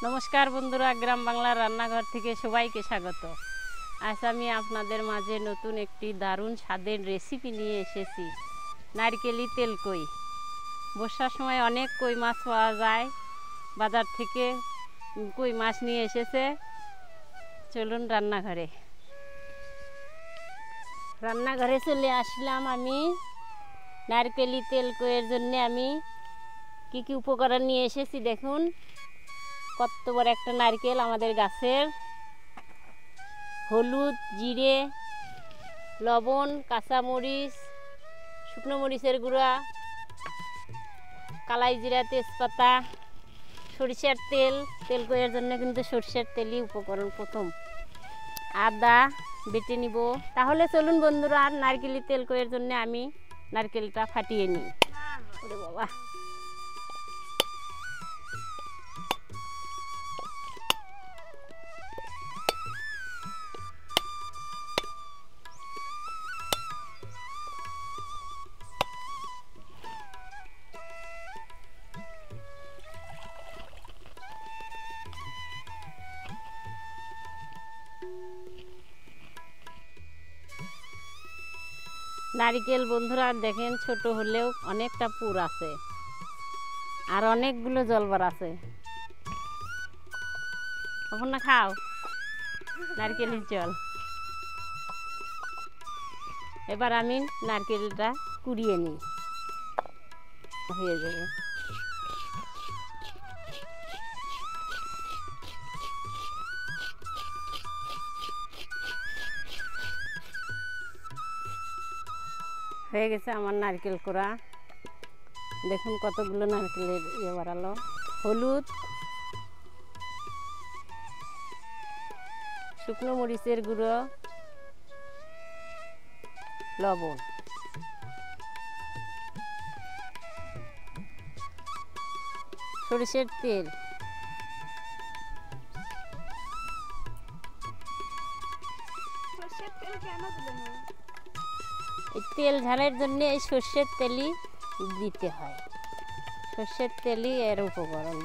নমস্কার বন্ধুরা, গ্রাম বাংলার রান্নাঘর থেকে সবাইকে স্বাগত। আজ আমি আপনাদের মাঝে নতুন একটি দারুণ স্বাদের রেসিপি নিয়ে এসেছি, নারকেলি তেলকই। বর্ষার সময় অনেক কই মাছ পাওয়া যায়, বাজার থেকে কই মাছ নিয়ে এসেছে। চলুন রান্নাঘরে চলে আসলাম। আমি নারকেলি তেলকইয়ের জন্য আমি কি উপকরণ নিয়ে এসেছি দেখুন। কত বড় একটা নারকেল আমাদের গাছের। হলুদ, জিরে, লবণ, কাঁচামরিচ, শুকনো মরিচের গুঁড়া, কালাই জিরা, তেজপাতা, সরিষার তেল। তেলকইয়ের জন্য কিন্তু সরিষার তেলই উপকরণ প্রথম। আদা বেটে নিব। তাহলে চলুন বন্ধুরা, আর নারকেলি তেলকইয়ের জন্য আমি নারকেলটা ফাটিয়ে নিই। ওরে বাবা, নারকেল বন্ধুরা দেখেন ছোট হলেও অনেকটা পুর আছে আর অনেকগুলো জলবার আছে। কখন না খাও নারকেলের জল। এবার আমি নারকেলটা কুড়িয়ে নিই, হয়ে যাবে। হয়ে গেছে আমার নারকেল কোড়া। দেখুন কতগুলো নারকেলের বাড়ালো। হলুদ, শুকনো মরিচের গুঁড়ো, লবণ, সরিষার তেল, এই তেল ঝালের জন্য এই সর্ষের তেলই দিতে হয়। সর্ষের তেলই এর উপকরণ।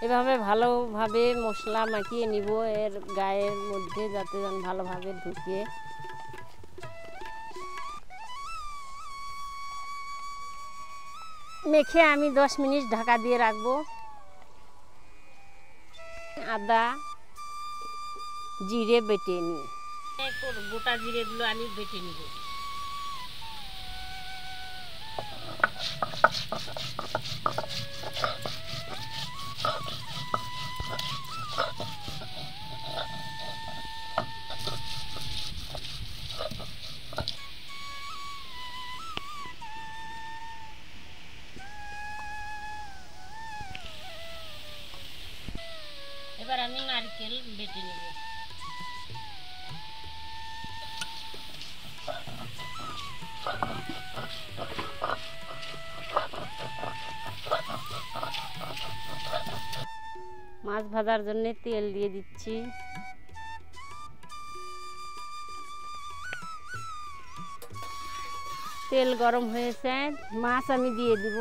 এভাবে ভালোভাবে মশলা মাখিয়ে নিব এর গায়ের মধ্যে, যাতে যেন ভালোভাবে ঢুকে। মেখে আমি 10 মিনিট ঢাকা দিয়ে রাখবো। আদা জিরে বেটে নিই। গোটা জিরেগুলো আমি বেটে নিব। এবার আমি নারকেল বেটে নিব। মাছ ভাজার জন্য তেল দিয়ে দিচ্ছি। তেল গরম হয়েছে, মাছ আমি দিয়ে দিব।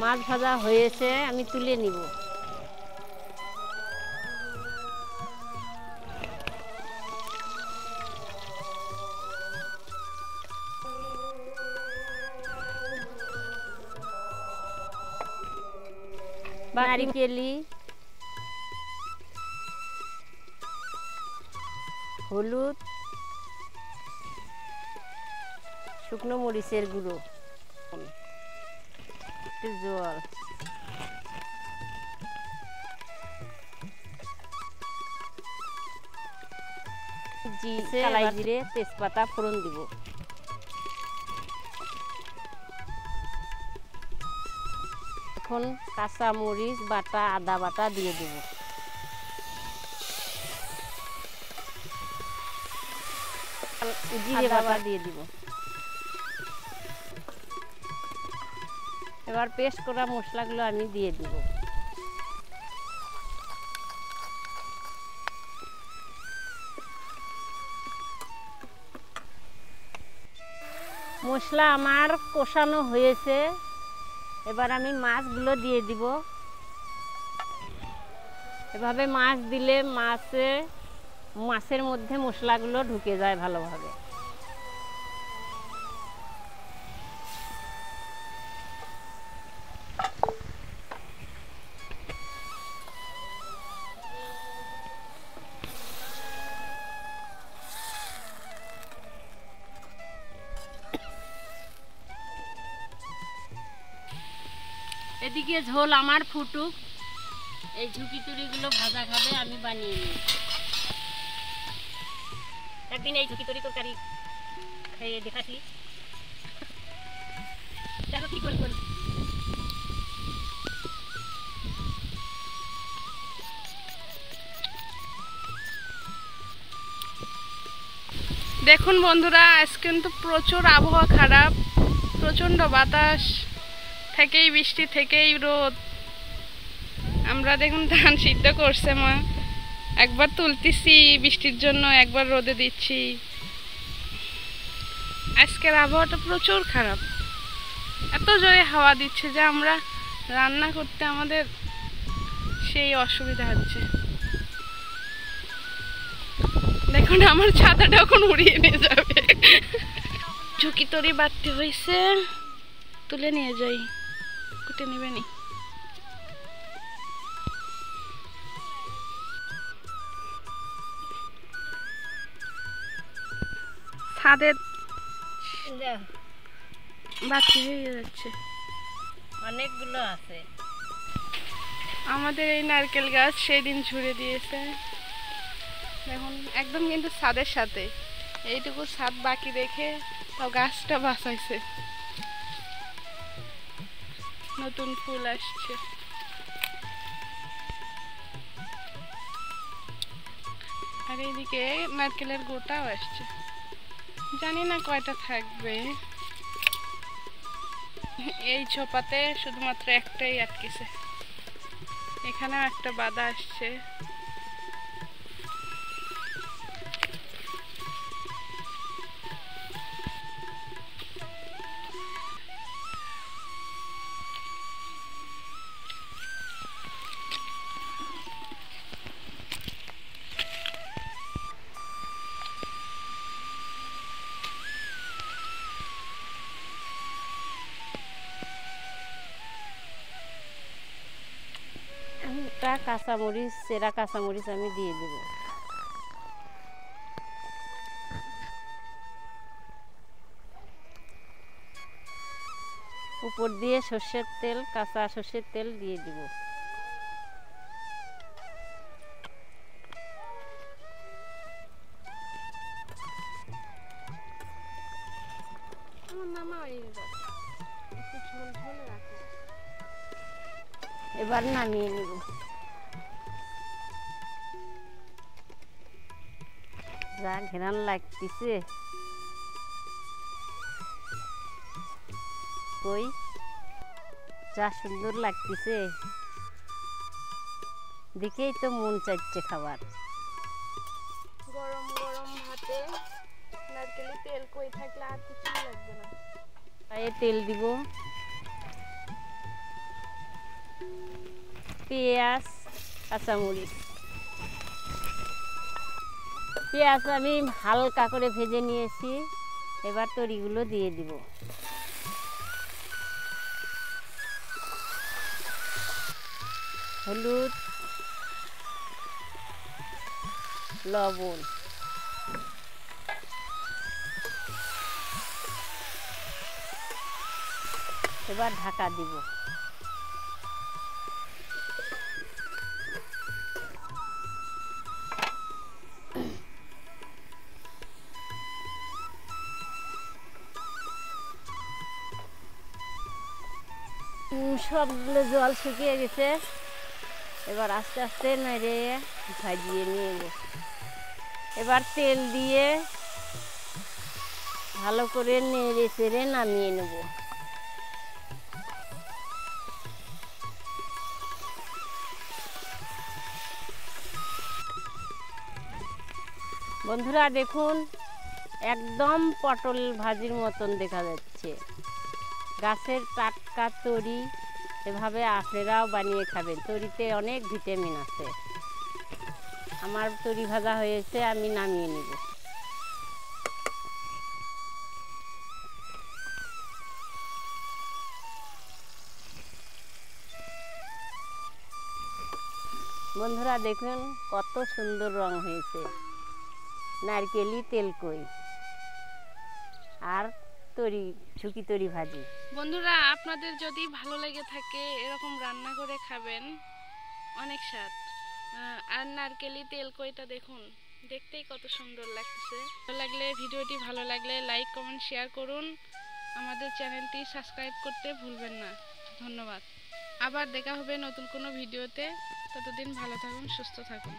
মাছ ভাজা হয়েছে, আমি তুলে নিব। নারকেলি, হলুদ, শুকনো মরিচের গুঁড়ো, একটু জল, কালাই জিরে, তেজপাতা ফোড়ন দিব। এখন কাঁচা মরিচ বাটা, আদা বাটা দিয়ে দেব। জিরে বাটা দিয়ে দিব। এবার পেস্ট করা মশলাগুলো আমি দিয়ে দিব। মশলা আমার কষানো হয়েছে, এবার আমি মাছগুলো দিয়ে দিব। এভাবে মাছ দিলে মাছের মধ্যে মশলাগুলো ঢুকে যায় ভালোভাবে। এদিকে ঝোল আমার ফুটুক, এই ঝুঁকি তুরিগুলো ভাজা খাবে আমি বানিয়ে নিই। একদিন এই ঝুঁকি তুরি তরকারি খেয়ে দেখাছি, দেখো কি করে। দেখুন বন্ধুরা, আজ কিন্তু প্রচুর আবহাওয়া খারাপ, প্রচণ্ড বাতাস, থেকেই বৃষ্টি থেকেই রোদ। আমরা দেখুন ধান সিদ্ধ করছে মা, একবার তুলতেছি বৃষ্টির জন্য, একবার রোদে দিচ্ছি। আজকের আবহাওয়াটা প্রচুর খারাপ, এত জোরে হাওয়া দিচ্ছে যে আমরা রান্না করতে আমাদের সেই অসুবিধা হচ্ছে। দেখুন আমার ছাতাটা এখন উড়িয়ে নিয়ে যাবে। ঝুঁকি তরি বাড়তে হয়েছে, তুলে নিয়ে যাই, কুটে নেবে নি। ছাদে বাতি হয়ে যাচ্ছে, অনেকগুলো আছে। আমাদের এই নারকেল গাছ সেই দিন ঝুড়ে দিয়েছে। দেখুন একদম কিন্তু ছাদের সাথে, এইটুকু ছাদ বাকি রেখে তাও গাছটা বাঁচাইছে, নতুন ফুল আসছে। আর এইদিকে নারকেলের গোটাও আসছে, জানি না কয়টা থাকবে। এই ঝোপাতে শুধুমাত্র একটাই আটকেছে, এখানেও একটা বাধা আসছে। একটা কাঁচামরিচ, চেরা কাঁচামরিচ আমি দিয়ে দেব। উপর দিয়ে সর্ষের তেল, কাঁচা সর্ষের তেল দিয়ে দিব। এবার নামিয়ে নিব। যা ঘেরান লাগতেছে, কই যা সুন্দর লাগতেছে, দেখেই তো মন চাইছে খাবার। গরম গরম ভাতে নারকেলের তেল কই থাকলে আর কিছু লাগবে না। গায়ে তেল দিব, পেঁয়াজ, কাঁচামরিচ। পেঁয়াজ আমি হালকা করে ভেজে নিয়েছি, এবার তরিগুলো দিয়ে দিব। হলুদ, লবণ, এবার ঢাকা দিব। সবগুলো জল শুকিয়ে গেছে, এবার আস্তে আস্তে নেড়ে ভাজিয়ে নিয়ে নেব। এবার তেল দিয়ে ভালো করে নেড়ে চেড়ে নামিয়ে নেব। বন্ধুরা দেখুন, একদম পটল ভাজির মতন দেখা যাচ্ছে। গাছের টাটকা তরি, এভাবে আপনারাও বানিয়ে খাবেন। তরিতে অনেক ভিটামিন আছে। আমার তরি ভাজা হয়েছে, আমি নামিয়ে নেব। বন্ধুরা দেখুন কত সুন্দর রং হয়েছে। নারকেলি তেলকই আর তরি, ঝুঁকি তরি ভাজি। বন্ধুরা আপনাদের যদি ভালো লেগে থাকে এরকম রান্না করে খাবেন, অনেক স্বাদ। আর নারকেলি তেলকইটা দেখুন, দেখতেই কত সুন্দর লাগতেছে। ভিডিওটি ভালো লাগলে লাইক কমেন্ট শেয়ার করুন। আমাদের চ্যানেলটি সাবস্ক্রাইব করতে ভুলবেন না। ধন্যবাদ। আবার দেখা হবে নতুন কোনো ভিডিওতে। ততদিন ভালো থাকুন, সুস্থ থাকুন।